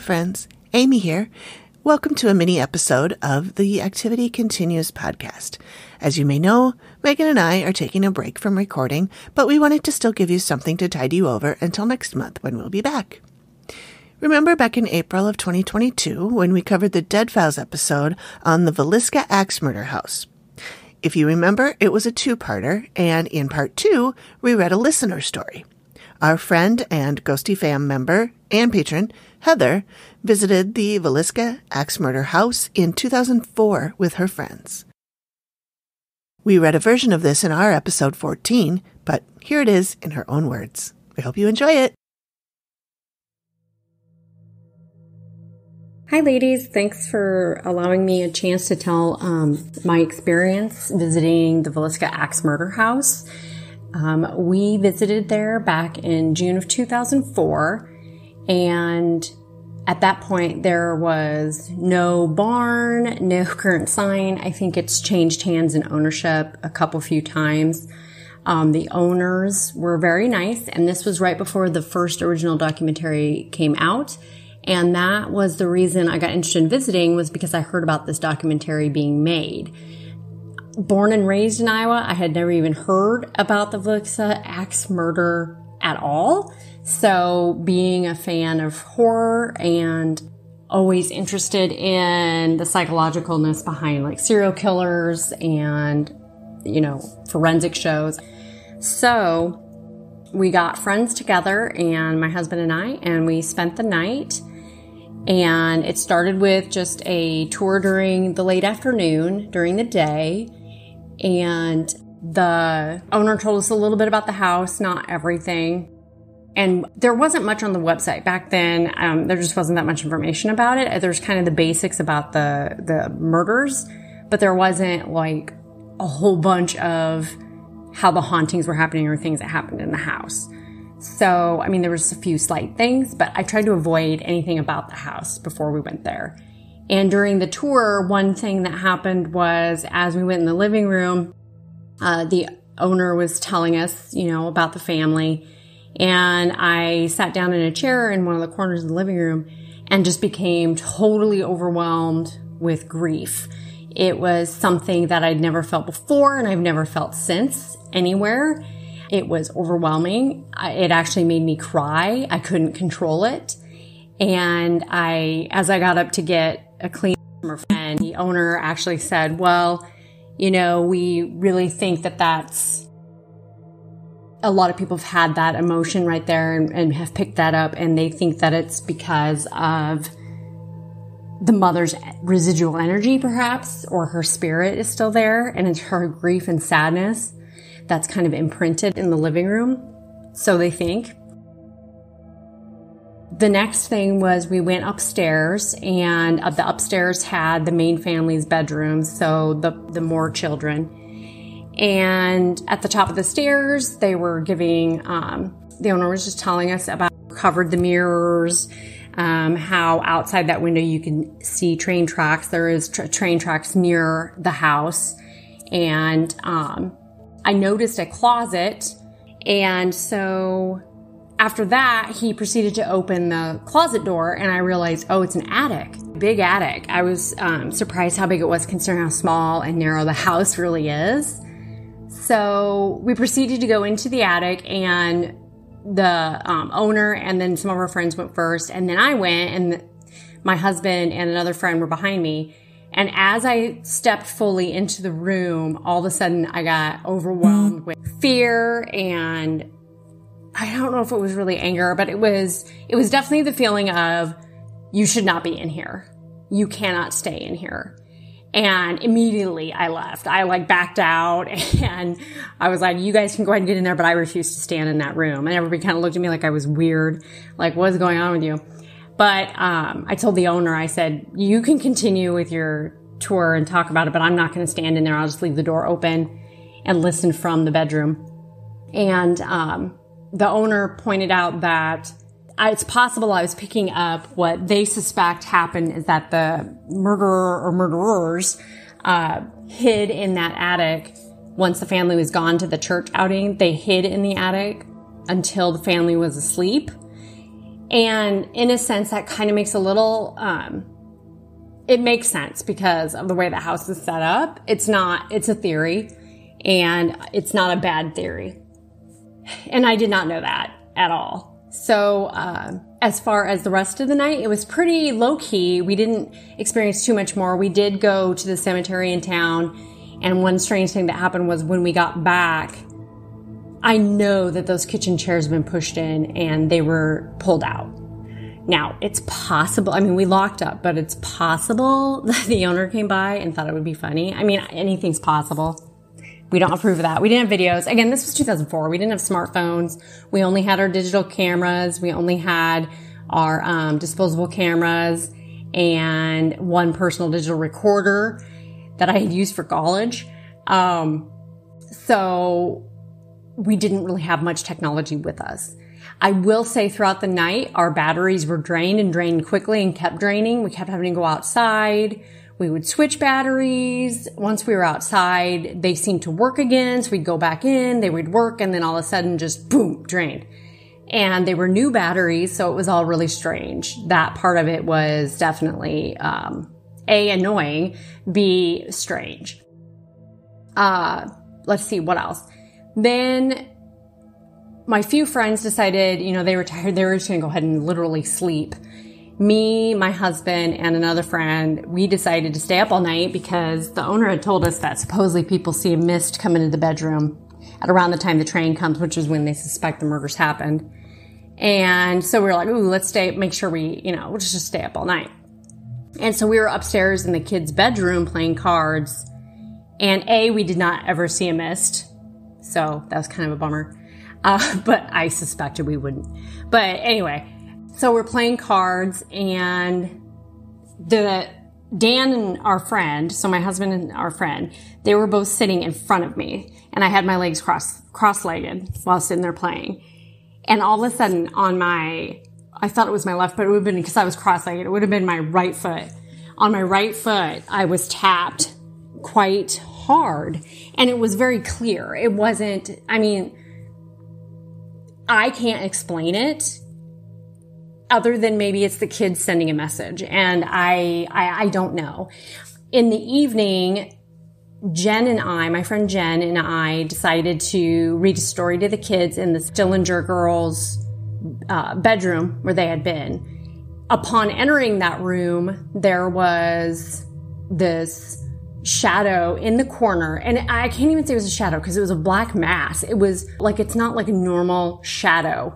friends. Amy here. Welcome to a mini episode of the Activity Continues podcast. As you may know, Megan and I are taking a break from recording, but we wanted to still give you something to tide you over until next month when we'll be back. Remember back in April of 2022 when we covered the Dead Files episode on the Villisca Ax Murder House? If you remember, it was a two-parter, and in part 2, we read a listener story. Our friend and Ghosty fam member and patron, Heather, visited the Villisca Ax Murder House in 2004 with her friends. We read a version of this in our episode 14, but here it is in her own words. We hope you enjoy it. Hi ladies, thanks for allowing me a chance to tell my experience visiting the Villisca Ax Murder House. We visited there back in June of 2004, and at that point there was no barn, no current sign. I think it's changed hands and ownership a few times. The owners were very nice, and this was right before the first original documentary came out. And that was the reason I got interested in visiting, was because I heard about this documentary being made. Born and raised in Iowa, I had never even heard about the Villisca Ax murder at all. So being a fan of horror and always interested in the psychologicalness behind like serial killers and, forensic shows. So we got friends together, and my husband and I, and we spent the night. And it started with just a tour during the late afternoon, during the day. And the owner told us a little bit about the house, not everything. And there wasn't much on the website back then. There just wasn't that much information about it. There's kind of the basics about the murders, but there wasn't like a whole bunch of how the hauntings were happening or things that happened in the house. So, there was a few slight things, but I tried to avoid anything about the house before we went there. And during the tour, one thing that happened was, as we went in the living room, the owner was telling us, about the family. And I sat down in a chair in one of the corners of the living room and just became totally overwhelmed with grief. It was something that I'd never felt before, and I've never felt since anywhere. It was overwhelming. It actually made me cry. I couldn't control it. And as I got up to get a clean from her friend, the owner actually said, well, we really think that's a lot of people have had that emotion right there and have picked that up. And they think that it's because of the mother's residual energy, perhaps, or her spirit is still there. And it's her grief and sadness that's kind of imprinted in the living room. So they think. The next thing was we went upstairs, and the upstairs had the main family's bedrooms, so the more children. And at the top of the stairs, they were giving, the owner was just telling us about covered the mirrors, how outside that window you can see train tracks. There is train tracks near the house. And I noticed a closet, and so after that, he proceeded to open the closet door, and I realized, it's an attic, big attic. I was surprised how big it was considering how small and narrow the house really is. So we proceeded to go into the attic, and the owner and then some of our friends went first, and then I went, and my husband and another friend were behind me. And as I stepped fully into the room, all of a sudden I got overwhelmed with fear, and I don't know if it was really anger, but it was definitely the feeling of, you should not be in here. You cannot stay in here. And immediately I left. I backed out, and I was like, you guys can go ahead and get in there, but I refused to stand in that room. And everybody kind of looked at me like I was weird. Like, what is going on with you? But I told the owner, I said, you can continue with your tour and talk about it, but I'm not going to stand in there. I'll just leave the door open and listen from the bedroom. And the owner pointed out that it's possible I was picking up what they suspect happened is that the murderer or murderers hid in that attic. Once the family was gone to the church outing, they hid in the attic until the family was asleep. And in a sense, that kind of makes a little, it makes sense because of the way the house is set up. It's a theory, and it's not a bad theory. And I did not know that at all. So, as far as the rest of the night, it was pretty low key. We didn't experience too much more. We did go to the cemetery in town. And one strange thing that happened was when we got back, I know that those kitchen chairs have been pushed in and they were pulled out. Now, it's possible, I mean, we locked up, but it's possible that the owner came by and thought it would be funny. I mean, anything's possible. We don't approve of that. We didn't have videos. Again, this was 2004. We didn't have smartphones. We only had our digital cameras. We only had our disposable cameras and one personal digital recorder that I had used for college. So we didn't really have much technology with us. I will say throughout the night, our batteries were drained and drained quickly and kept draining. We kept having to go outside. We would switch batteries. Once we were outside, they seemed to work again. So we'd go back in, they would work, and then all of a sudden just boom, drained. And they were new batteries, so it was all really strange. That part of it was definitely, A, annoying, B, strange. Let's see, what else? Then my few friends decided, they were tired. They were just going to go ahead and literally sleep. Me, my husband, and another friend, we decided to stay up all night because the owner had told us that supposedly people see a mist come into the bedroom at around the time the train comes, which is when they suspect the murders happened. And so we were like, ooh, let's make sure we'll just stay up all night. And so we were upstairs in the kids' bedroom playing cards. And A, we did not ever see a mist. So that was kind of a bummer. But I suspected we wouldn't. But anyway, so we're playing cards, and Dan and our friend, so my husband and our friend, they were both sitting in front of me, and I had my legs cross-legged while sitting there playing. And all of a sudden I thought it was my left, but it would have been because I was cross-legged. It would have been my right foot. On my right foot, I was tapped quite hard, and it was very clear. It wasn't, I can't explain it other than maybe it's the kids sending a message, and I don't know. In the evening, my friend Jen and I decided to read a story to the kids in the Stillinger girls' bedroom where they had been. Upon entering that room, there was this shadow in the corner, and I can't even say it was a shadow because it was a black mass. It was like, it's not like a normal shadow.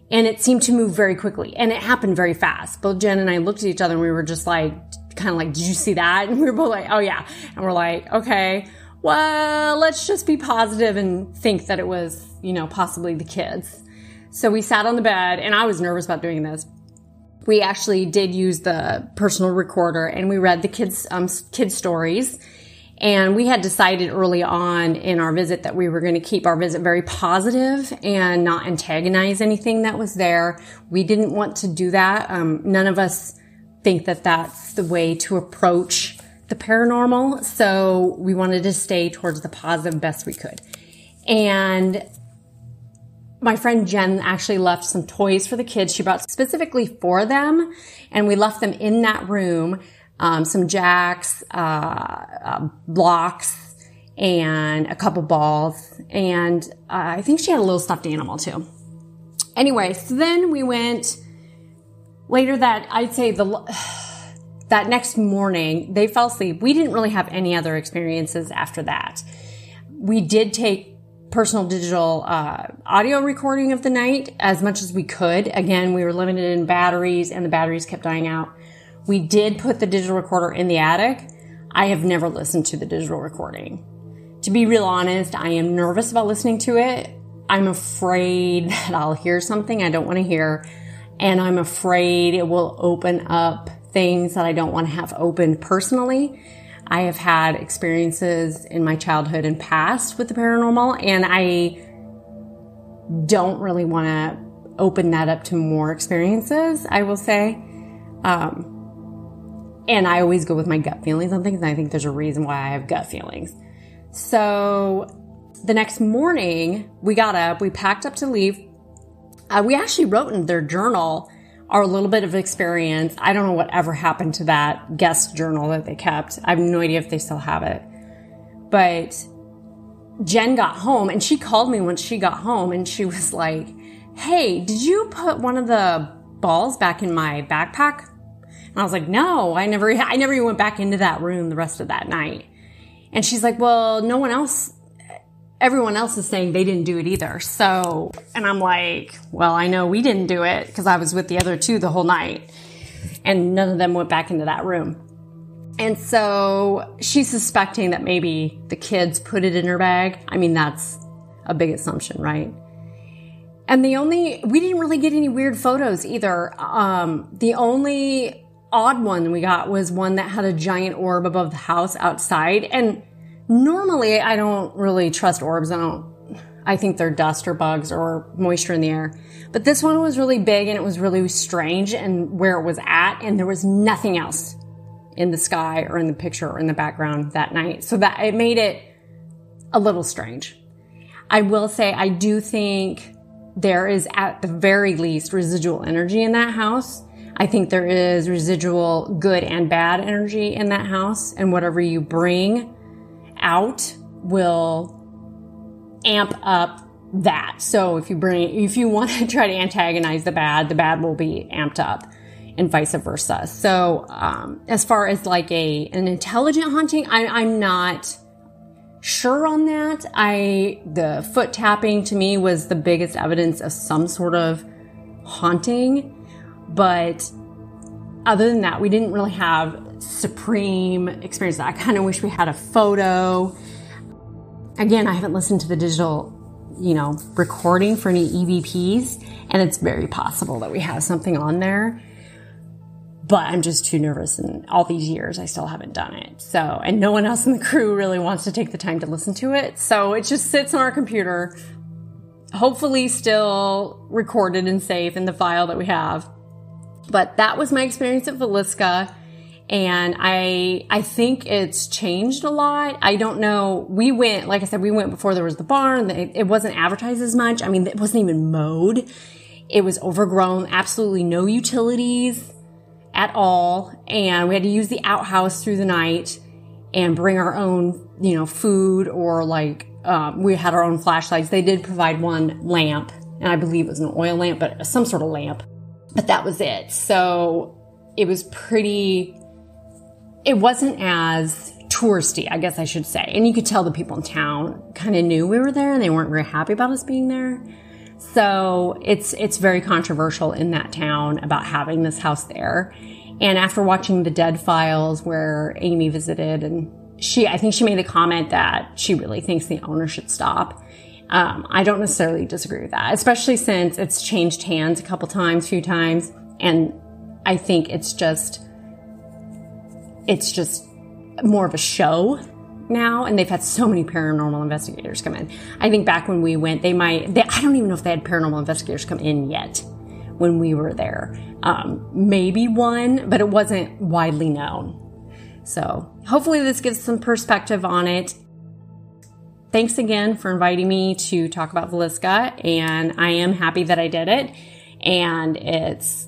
And it seemed to move very quickly, and it happened very fast. Both Jen and I looked at each other and we were just like, kind of like, did you see that? And we were both like, oh yeah. And we're like, okay, well, let's just be positive and think that it was, possibly the kids. So we sat on the bed, and I was nervous about doing this. We actually did use the personal recorder, and we read the kids' stories. And we had decided early on in our visit that we were going to keep our visit very positive and not antagonize anything that was there. We didn't want to do that. None of us think that that's the way to approach the paranormal. So we wanted to stay towards the positive best we could. And my friend Jen actually left some toys for the kids. She brought specifically for them, and we left them in that room. Some jacks, blocks, and a couple balls. And I think she had a little stuffed animal too. Anyway, so then we went later that next morning, they fell asleep. We didn't really have any other experiences after that. We did take personal digital audio recording of the night as much as we could. Again, we were limited in batteries, and the batteries kept dying out. We did put the digital recorder in the attic. I have never listened to the digital recording. To be real honest, I am nervous about listening to it. I'm afraid that I'll hear something I don't want to hear. And I'm afraid it will open up things that I don't want to have opened personally. I have had experiences in my childhood and past with the paranormal, and I don't really want to open that up to more experiences, I will say. And I always go with my gut feelings on things, and I think there's a reason why I have gut feelings. So the next morning, we got up, we packed up to leave. We actually wrote in their journal our little bit of experience. I don't know whatever happened to that guest journal that they kept. I have no idea if they still have it. But Jen got home, and she called me once she got home, and she was like, hey, did you put one of the balls back in my backpack? And I was like, no, I never even went back into that room the rest of that night. And she's like, well, everyone else is saying they didn't do it either. So, and I'm like, well, I know we didn't do it because I was with the other two the whole night, and none of them went back into that room. And so she's suspecting that maybe the kids put it in her bag. I mean, that's a big assumption, right? And we didn't really get any weird photos either. The only odd one we got was one that had a giant orb above the house outside. And normally I don't really trust orbs. I think they're dust or bugs or moisture in the air. But this one was really big, and it was really strange and where it was at. And there was nothing else in the sky or in the picture or in the background that night. So that it made it a little strange. I will say, I do think there is at the very least residual energy in that house. I think there is residual good and bad energy in that house, and whatever you bring out will amp up that. So if you want to try to antagonize the bad will be amped up, and vice versa. So, as far as like an intelligent haunting, I'm not sure on that. The foot tapping to me was the biggest evidence of some sort of haunting. But other than that, we didn't really have supreme experience. I kind of wish we had a photo. Again, I haven't listened to the digital, recording for any EVPs, and it's very possible that we have something on there. But I'm just too nervous, and all these years I still haven't done it. So, and no one else in the crew really wants to take the time to listen to it. So it just sits on our computer, hopefully still recorded and safe in the file that we have. But that was my experience at Villisca. And I think it's changed a lot. I don't know. We went before there was the barn. It wasn't advertised as much. I mean, it wasn't even mowed. It was overgrown, absolutely no utilities at all. And we had to use the outhouse through the night and bring our own, food, or we had our own flashlights. They did provide one lamp, and I believe it was an oil lamp, but some sort of lamp. But that was it. So it was it wasn't as touristy, I guess I should say. And you could tell the people in town kind of knew we were there, and they weren't very happy about us being there. So it's very controversial in that town about having this house there. And after watching the Dead Files, where Amy visited, and I think she made the comment that she really thinks the owner should stop. I don't necessarily disagree with that, especially since it's changed hands a few times. And I think it's just more of a show now, and they've had so many paranormal investigators come in. I think back when we went, I don't even know if they had paranormal investigators come in yet when we were there. Maybe one, but it wasn't widely known. So hopefully this gives some perspective on it. Thanks again for inviting me to talk about Villisca, and I am happy that I did it. And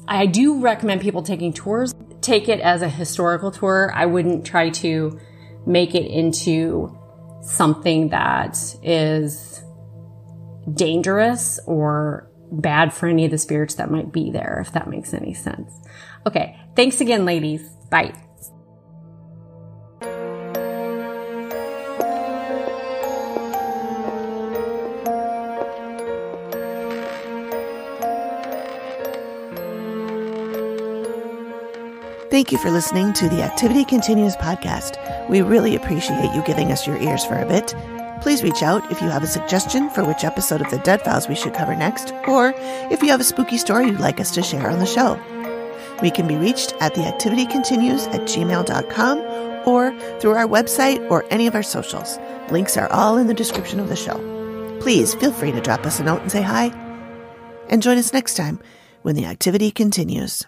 I do recommend people taking tours. Take it as a historical tour. I wouldn't try to make it into something that is dangerous or bad for any of the spirits that might be there, if that makes any sense. Okay. Thanks again, ladies. Bye. Thank you for listening to the Activity Continues podcast. We really appreciate you giving us your ears for a bit. Please reach out if you have a suggestion for which episode of the Dead Files we should cover next, or if you have a spooky story you'd like us to share on the show. We can be reached at theactivitycontinues@gmail.com or through our website or any of our socials. Links are all in the description of the show. Please feel free to drop us a note and say hi. And join us next time when the activity continues.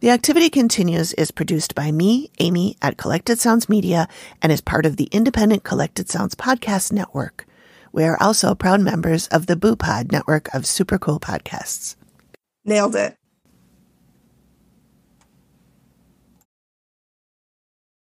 The Activity Continues is produced by me, Amy, at Collected Sounds Media, and is part of the independent Collected Sounds podcast network. We are also proud members of the Boo Pod network of super cool podcasts. Nailed it.